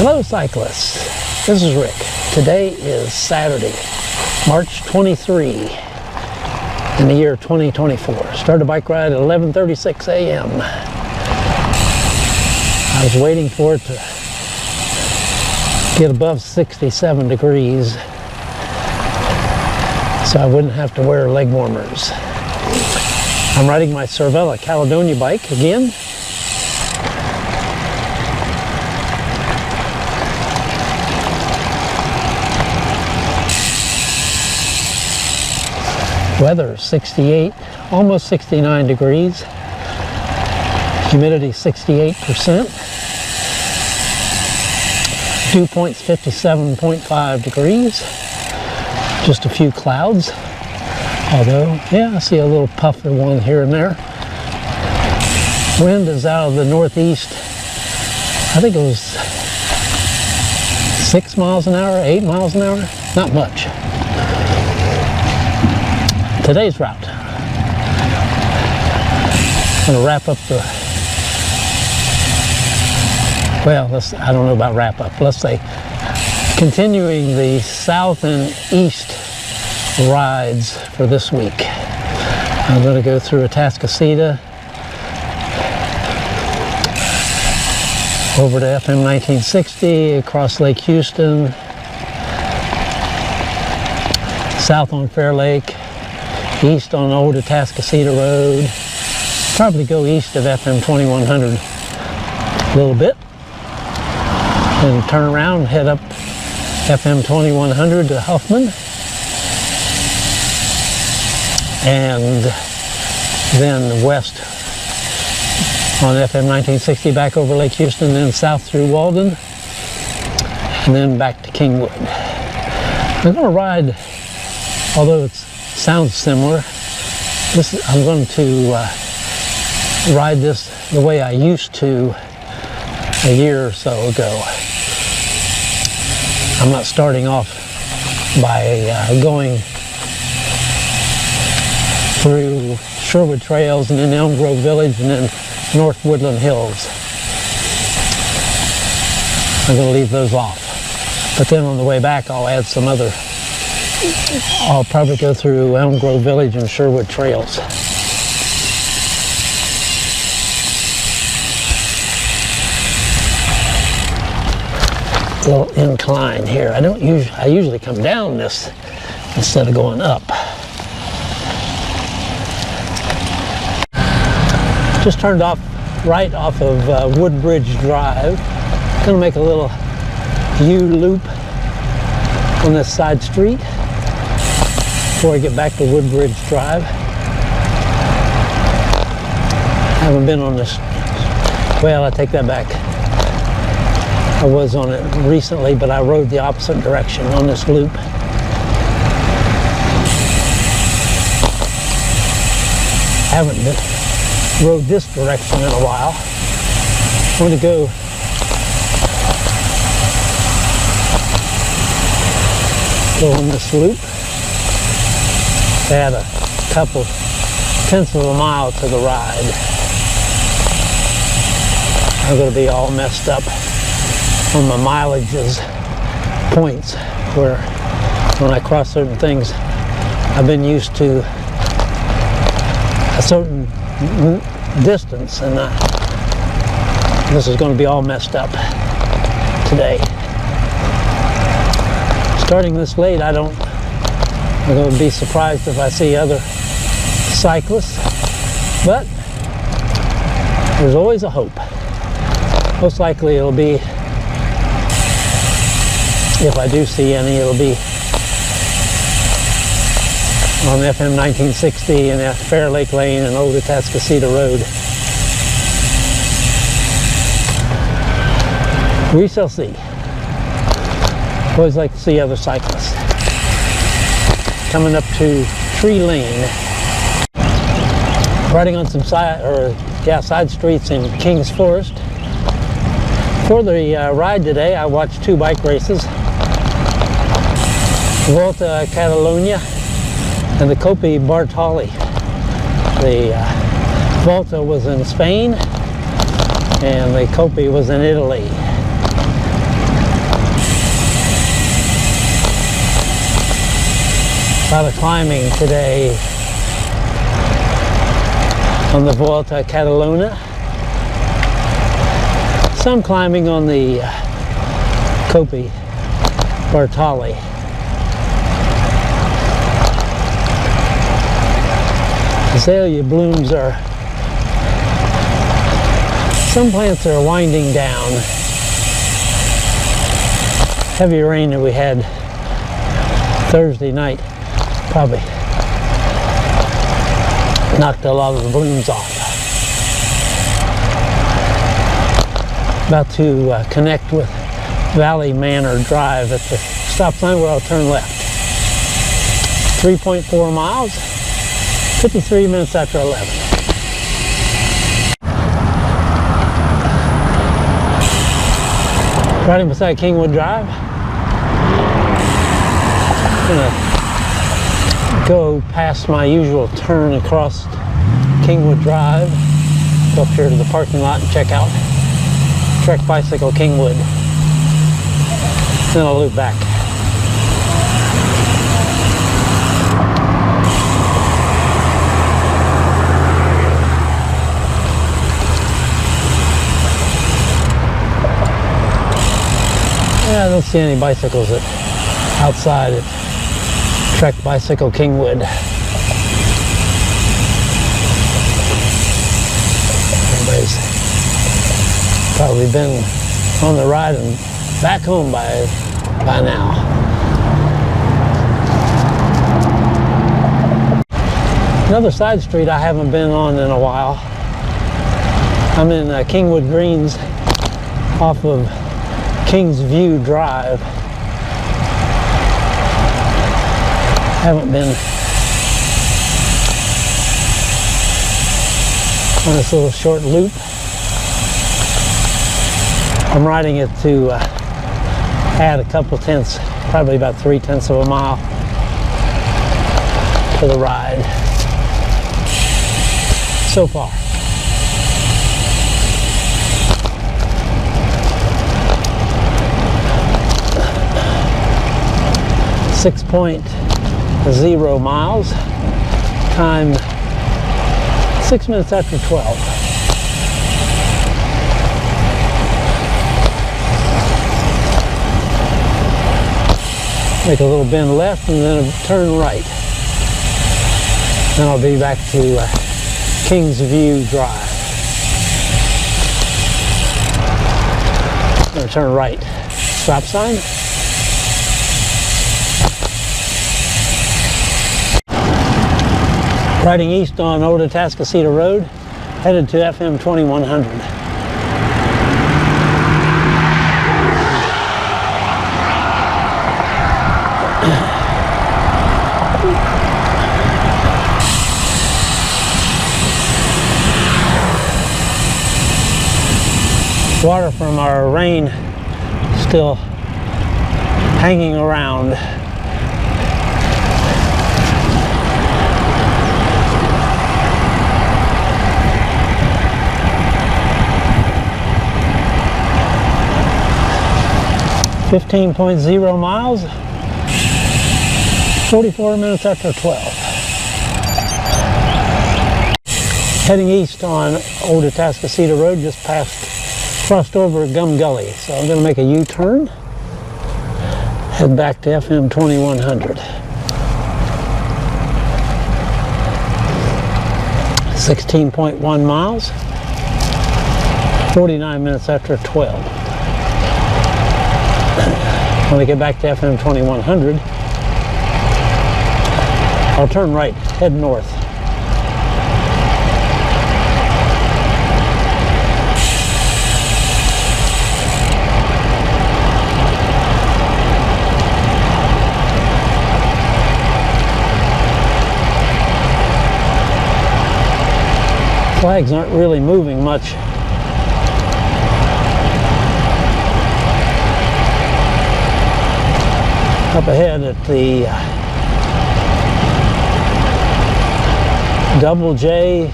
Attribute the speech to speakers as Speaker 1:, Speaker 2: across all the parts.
Speaker 1: Hello cyclists, this is Rick. Today is Saturday, March 23 in the year 2024. Started a bike ride at 11:36 a.m. I was waiting for it to get above 67 degrees so I wouldn't have to wear leg warmers. I'm riding my Cervelo Caledonia bike again. Weather 68, almost 69 degrees. Humidity 68%. Dew point's 57.5 degrees. Just a few clouds. Although, yeah, I see a little puff of one here and there. Wind is out of the northeast. I think it was 6 miles an hour, 8 miles an hour. Not much. Today's route. I'm going to wrap up the, well, I don't know about wrap up. Let's say continuing the south and east rides for this week. I'm going to go through Atascocita, over to FM 1960, across Lake Houston, south on Fair Lake, east on Old Atascocita Road, probably go east of FM 2100 a little bit, and turn around and head up FM 2100 to Huffman, and then west on FM 1960 back over Lake Houston, then south through Walden, and then back to Kingwood. I'm going to ride, although it sounds similar, I'm going to ride this the way I used to a year or so ago. I'm not starting off by going through Sherwood Trails and then Elm Grove Village and then North Woodland Hills. I'm going to leave those off. But then on the way back I'll add some other. I'll probably go through Elm Grove Village and Sherwood Trails. A little incline here. I usually come down this instead of going up. Just turned off right off of Woodbridge Drive. Gonna make a little U-loop on this side street before I get back to Woodbridge Drive. Haven't been on this, well, I take that back. I was on it recently, but I rode the opposite direction on this loop. Haven't rode this direction in a while. I'm going to go on this loop. Add a couple tenths of a mile to the ride. I'm going to be all messed up on my mileages points, where when I cross certain things I've been used to a certain distance, and this is going to be all messed up today. Starting this late, I'm going to be surprised if I see other cyclists, but there's always a hope. Most likely it'll be, if I do see any, it'll be on FM 1960 and Fair Lake Lane and Old Atascocita Road. We shall see. Always like to see other cyclists. Coming up to Tree Lane. Riding on some side streets in Kings Forest. For the ride today, I watched 2 bike races. Volta Catalunya and the Coppi Bartali. The Volta was in Spain and the Coppi was in Italy. A lot of climbing today on the Volta Catalana. Some climbing on the Coppi Bartali. Azalea blooms are, some plants are winding down. Heavy rain that we had Thursday night probably knocked a lot of the blooms off. About to connect with Valley Manor Drive at the stop sign where I'll turn left. 3.4 miles, 53 minutes after 11. Riding beside Kingwood Drive. I'm gonna go past my usual turn across Kingwood Drive, go up here to the parking lot and check out Texbiker Kingwood. Then I'll loop back. Yeah, I don't see any bicycles outside at Texbiker Kingwood. Everybody's probably been on the ride and back home by now. Another side street I haven't been on in a while. I'm in Kingwood Greens off of Kings View Drive. Haven't been on this little short loop. I'm riding it to add a couple tenths, probably about 3/10 of a mile to the ride so far. .0 miles, time 6 minutes after 12. Make a little bend left and then a turn right. Then I'll be back to Kings View Drive. I'm going to turn right. Stop sign. Riding east on Old Atascocita Road, headed to FM 2100. Water from our rain still hanging around. .0 miles, 44 minutes after 12. Heading east on Old Atascocita Road, just crossed over Gum Gully. So I'm going to make a U-turn, head back to FM 2100. 16.1 miles, 49 minutes after 12. When I get back to FM 2100, I'll turn right, head north. Flags aren't really moving much. Up ahead at the Double J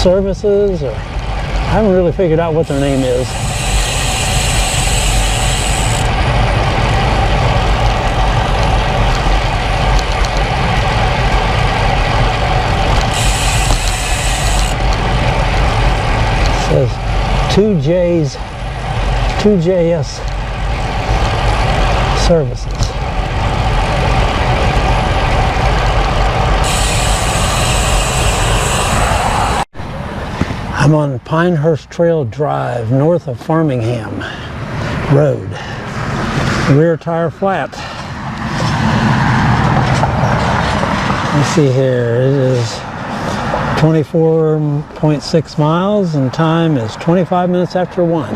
Speaker 1: Services, or I haven't really figured out what their name is. 2JS services. I'm on Pinehurst Trail Drive, north of Farmingham Road. Rear tire flat. Let's see here, it is 24.6 miles and time is 25 minutes after 1.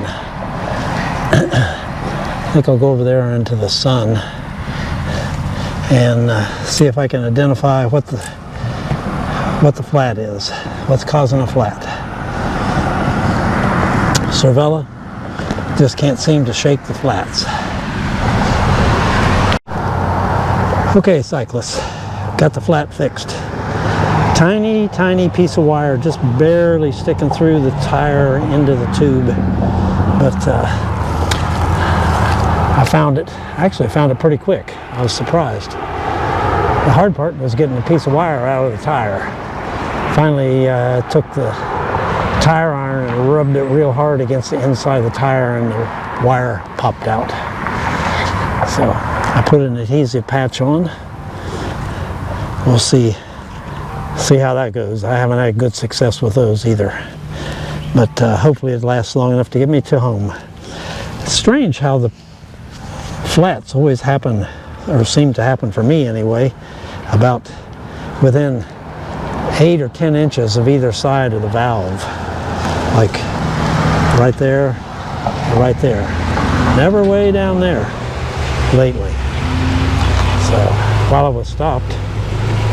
Speaker 1: I think I'll go over there into the sun and see if I can identify what the flat is, what's causing a flat. Cervella just can't seem to shake the flats. Okay, cyclists, got the flat fixed. Tiny, tiny piece of wire just barely sticking through the tire into the tube, but I found it. Actually, I found it pretty quick. I was surprised. The hard part was getting a piece of wire out of the tire. Finally took the tire iron and rubbed it real hard against the inside of the tire, and the wire popped out. So I put an adhesive patch on. We'll see how that goes. I haven't had good success with those either, but hopefully it lasts long enough to get me to home. It's strange how the flats always happen, or seem to happen for me anyway, about within 8 or 10 inches of either side of the valve. Like right there, right there. Never way down there lately. So while I was stopped,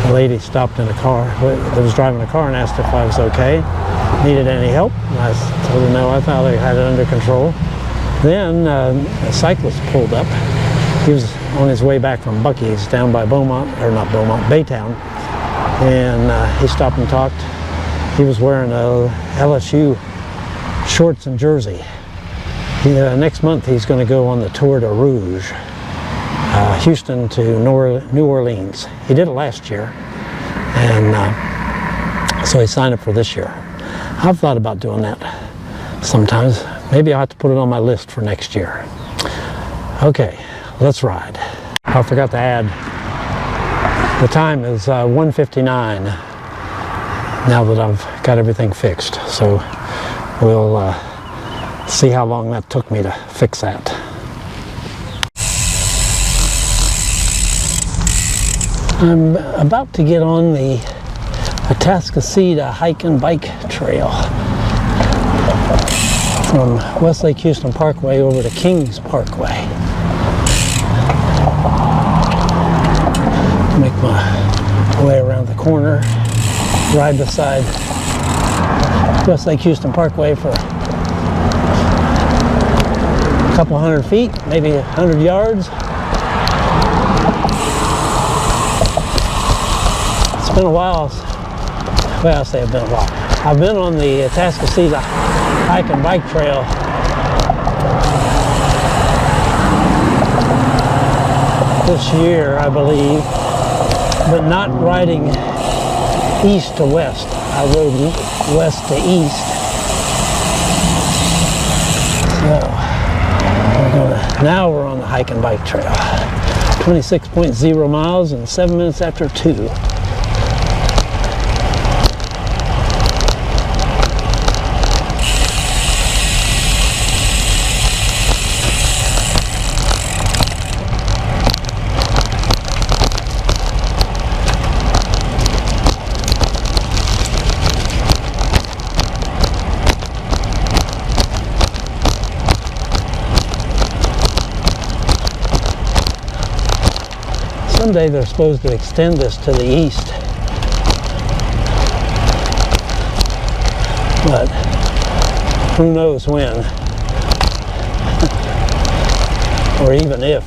Speaker 1: a lady stopped in a car that was driving a car and asked if I was okay, needed any help. And I told her no, I thought I had it under control. Then a cyclist pulled up. He was on his way back from Buc-ee's down by Beaumont, or not Beaumont, Baytown. And he stopped and talked. He was wearing a LSU shorts and jersey. Next month he's going to go on the Tour de Rouge, Houston to New Orleans. He did it last year, and so he signed up for this year. I've thought about doing that sometimes. Maybe I'll have to put it on my list for next year. Okay, let's ride. I forgot to add, the time is 1:59 now that I've got everything fixed. So we'll see how long that took me to fix that. I'm about to get on the Atascocita hike and bike trail from Westlake Houston Parkway over to Kings Parkway. Make my way around the corner, ride beside Westlake Houston Parkway for a couple hundred feet, maybe 100 yards. It's been a while. Well, I'll say it's been a while. I've been on the Atascocita hike and bike trail this year, I believe, but not riding east to west. I rode west to east. So now we're on the hike and bike trail. 26.0 miles and 7 minutes after 2. Someday they're supposed to extend this to the east, but who knows when, or even if.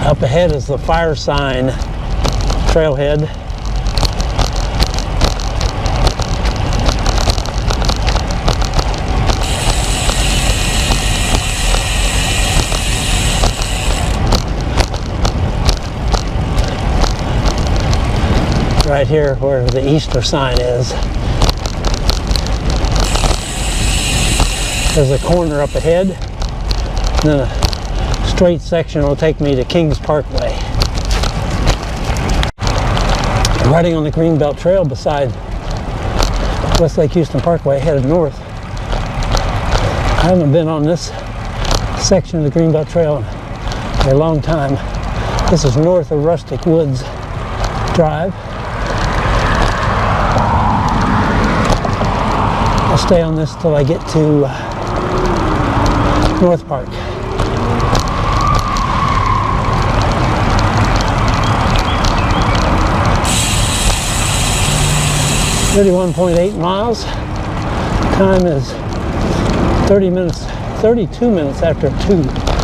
Speaker 1: Up ahead is the fire sign trailhead. right here where the Easter sign is. There's a corner up ahead, and then a straight section will take me to Kings Parkway. Riding on the Greenbelt Trail beside West Lake Houston Parkway headed north. I haven't been on this section of the Greenbelt Trail in a long time. This is north of Rustic Woods Drive. I'll stay on this till I get to North Park. 31.8 miles. Time is 32 minutes after 2.